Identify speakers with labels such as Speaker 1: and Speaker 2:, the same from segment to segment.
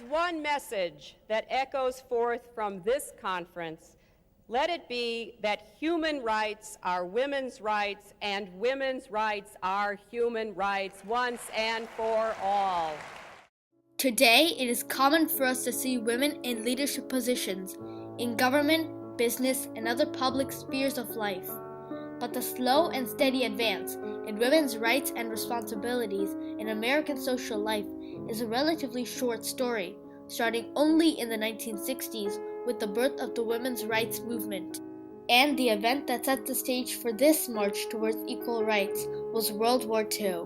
Speaker 1: is one message that echoes forth from this conference, let it be that human rights are women's rights and women's rights are human rights once and for all.
Speaker 2: Today, it is common for us to see women in leadership positions in government, business, and other public spheres of life. But the slow and steady advance in women's rights and responsibilities in American social life is a relatively short story, starting only in the 1960s with the birth of the women's rights movement. And the event that set the stage for this march towards equal rights was World War II.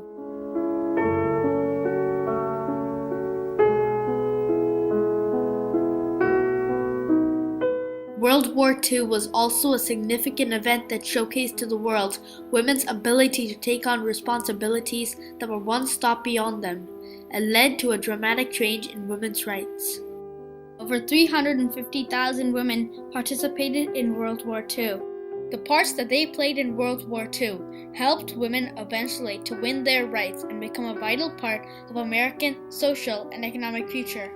Speaker 2: World War II was also a significant event that showcased to the world women's ability to take on responsibilities that were once thought beyond them, and led to a dramatic change in women's rights. Over 350,000 women participated in World War II. The parts that they played in World War II helped women eventually to win their rights and become a vital part of American social and economic future.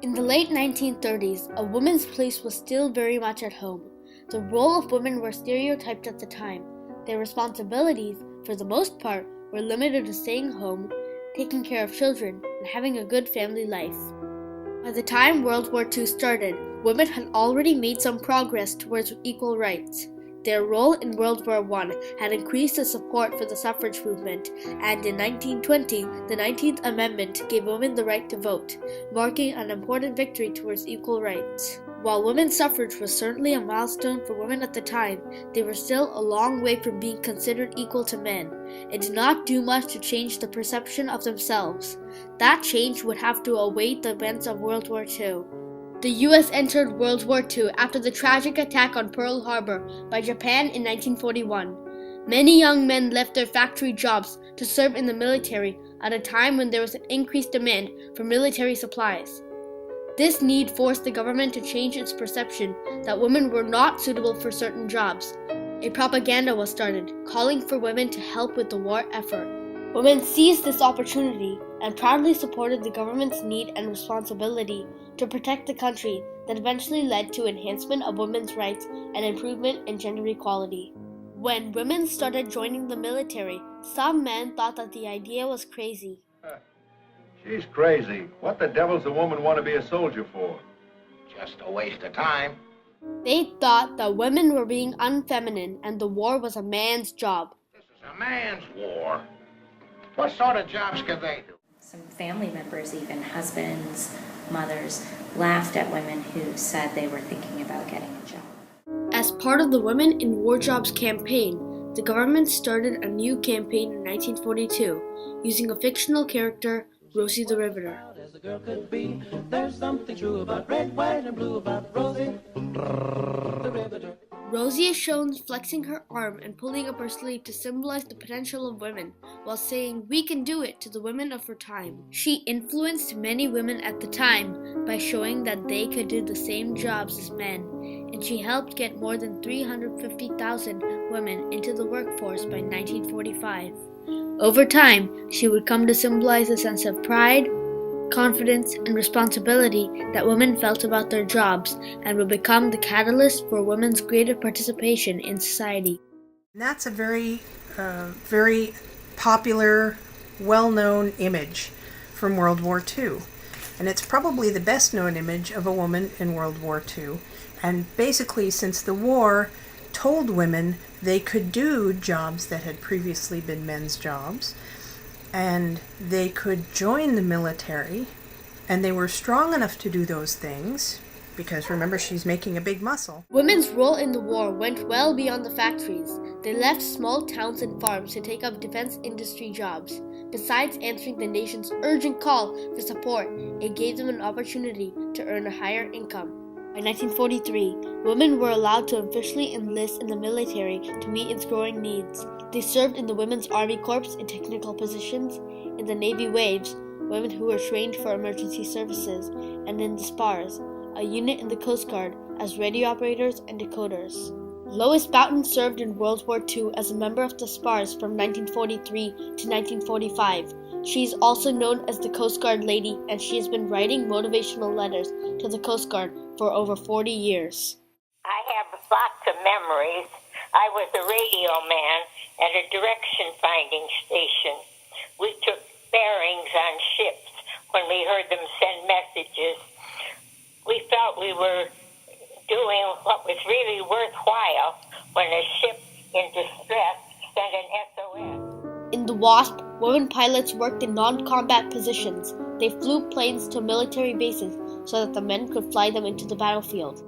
Speaker 2: In the late 1930s, a woman's place was still very much at home. The role of women were stereotyped at the time. Their responsibilities, for the most part, were limited to staying home, taking care of children, and having a good family life. By the time World War II started, women had already made some progress towards equal rights. Their role in World War I had increased the support for the suffrage movement, and in 1920, the 19th Amendment gave women the right to vote, marking an important victory towards equal rights. While women's suffrage was certainly a milestone for women at the time, they were still a long way from being considered equal to men. It did not do much to change the perception of themselves. That change would have to await the events of World War II. The U.S. entered World War II after the tragic attack on Pearl Harbor by Japan in 1941. Many young men left their factory jobs to serve in the military at a time when there was an increased demand for military supplies. This need forced the government to change its perception that women were not suitable for certain jobs. A propaganda was started, calling for women to help with the war effort. Women seized this opportunity and proudly supported the government's need and responsibility to protect the country that eventually led to enhancement of women's rights and improvement in gender equality. When women started joining the military, some men thought that the idea was crazy.
Speaker 3: She's crazy. What the devil's a woman want to be a soldier for?
Speaker 4: Just a waste of time.
Speaker 2: They thought that women were being unfeminine and the war was a man's job.
Speaker 4: This is a man's war. What sort of jobs can they do?
Speaker 5: Some family members, even husbands, mothers, laughed at women who said they were thinking about getting a job.
Speaker 2: As part of the Women in War Jobs campaign, the government started a new campaign in 1942, using a fictional character, Rosie the Riveter.
Speaker 6: As a girl could be, there's something true about red, white, and blue about Rosie the Riveter.
Speaker 2: Rosie is shown flexing her arm and pulling up her sleeve to symbolize the potential of women, while saying, "We can do it," to the women of her time. She influenced many women at the time by showing that they could do the same jobs as men, and she helped get more than 350,000 women into the workforce by 1945. Over time, she would come to symbolize a sense of pride, confidence, and responsibility that women felt about their jobs, and would become the catalyst for women's greater participation in society.
Speaker 7: And that's a very popular, well-known image from World War II. And it's probably the best-known image of a woman in World War II. And basically, since the war told women they could do jobs that had previously been men's jobs, and they could join the military, and they were strong enough to do those things, because remember, she's making a big muscle.
Speaker 2: Women's role in the war went well beyond the factories. They left small towns and farms to take up defense industry jobs. Besides answering the nation's urgent call for support, it gave them an opportunity to earn a higher income. By 1943, women were allowed to officially enlist in the military to meet its growing needs. They served in the Women's Army Corps in technical positions, in the Navy Waves, women who were trained for emergency services, and in the SPARS, a unit in the Coast Guard, as radio operators and decoders. Lois Boughton served in World War II as a member of the SPARS from 1943 to 1945. She is also known as the Coast Guard Lady, and she has been writing motivational letters to the Coast Guard for over 40 years.
Speaker 8: I have lots of memories. I was a radio man at a direction-finding station. We took bearings on ships when we heard them send messages. We felt we were doing what was really worthwhile when a ship in distress sent an SOS.
Speaker 2: In the WASP, women pilots worked in non-combat positions. They flew planes to military bases so that the men could fly them into the battlefield.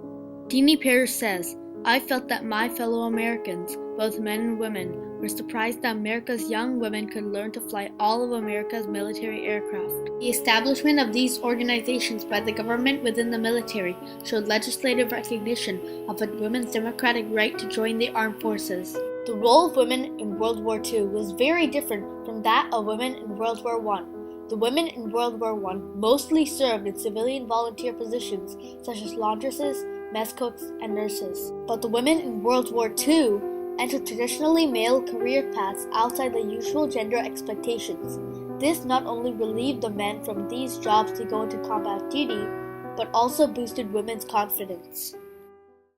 Speaker 2: Deanie Parrish says, "I felt that my fellow Americans, both men and women, were surprised that America's young women could learn to fly all of America's military aircraft." The establishment of these organizations by the government within the military showed legislative recognition of a women's democratic right to join the armed forces. The role of women in World War II was very different from that of women in World War I. The women in World War I mostly served in civilian volunteer positions such as laundresses, mess cooks, and nurses. But the women in World War II entered traditionally male career paths outside the usual gender expectations. This not only relieved the men from these jobs to go into combat duty, but also boosted women's confidence.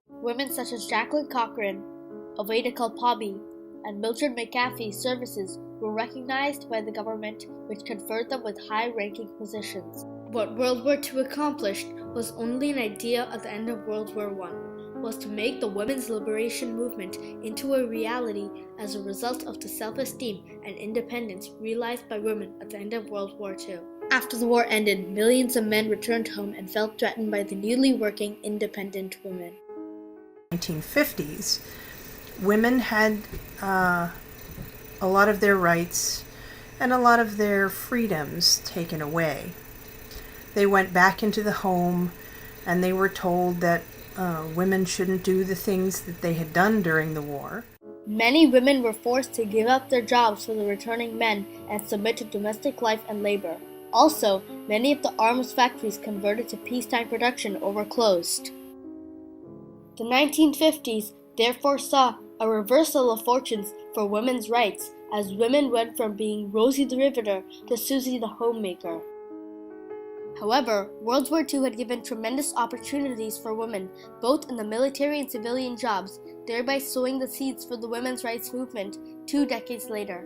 Speaker 2: Women such as Jacqueline Cochran, Aveda Kalpabi, and Mildred McAfee's services were recognized by the government, which conferred them with high-ranking positions. What World War II accomplished was only an idea at the end of World War I, was to make the women's liberation movement into a reality as a result of the self-esteem and independence realized by women at the end of World War II. After the war ended, millions of men returned home and felt threatened by the newly working, independent women.
Speaker 7: 1950s, women had a lot of their rights and a lot of their freedoms taken away. They went back into the home and they were told that women shouldn't do the things that they had done during the war.
Speaker 2: Many women were forced to give up their jobs for the returning men and submit to domestic life and labor. Also, many of the arms factories converted to peacetime production or were closed. The 1950s therefore saw a reversal of fortunes for women's rights, as women went from being Rosie the Riveter to Susie the Homemaker. However, World War II had given tremendous opportunities for women, both in the military and civilian jobs, thereby sowing the seeds for the women's rights movement 2 decades later.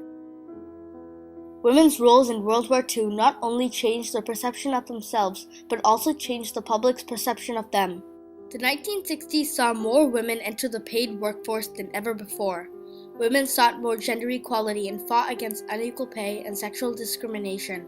Speaker 2: Women's roles in World War II not only changed their perception of themselves, but also changed the public's perception of them. The 1960s saw more women enter the paid workforce than ever before. Women sought more gender equality and fought against unequal pay and sexual discrimination.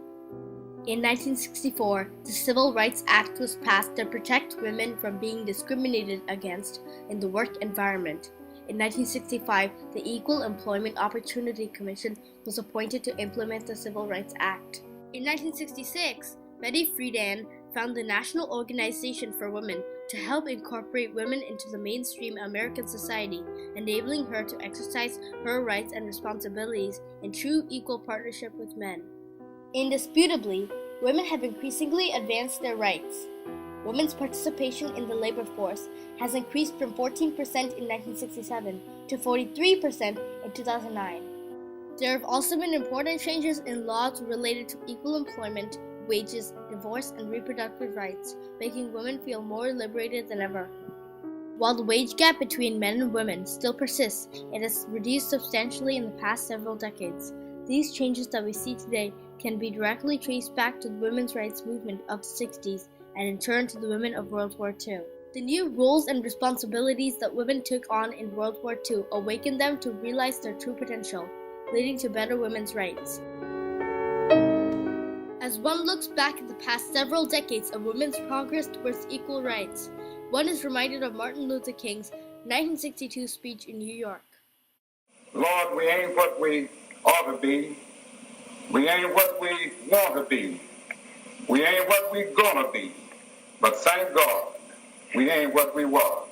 Speaker 2: In 1964, the Civil Rights Act was passed to protect women from being discriminated against in the work environment. In 1965, the Equal Employment Opportunity Commission was appointed to implement the Civil Rights Act. In 1966, Betty Friedan founded the National Organization for Women to help incorporate women into the mainstream American society, enabling her to exercise her rights and responsibilities in true equal partnership with men. Indisputably, women have increasingly advanced their rights. Women's participation in the labor force has increased from 14% in 1967 to 43% in 2009. There have also been important changes in laws related to equal employment, wages, divorce, and reproductive rights, making women feel more liberated than ever. While the wage gap between men and women still persists, it has reduced substantially in the past several decades. These changes that we see today can be directly traced back to the women's rights movement of the 60s and in turn to the women of World War II. The new roles and responsibilities that women took on in World War II awakened them to realize their true potential, leading to better women's rights. As one looks back at the past several decades of women's progress towards equal rights, one is reminded of Martin Luther King's 1962 speech in New York.
Speaker 9: Lord, we ain't what we ought to be. We ain't what we want to be. We ain't what we gonna be. But thank God, we ain't what we was.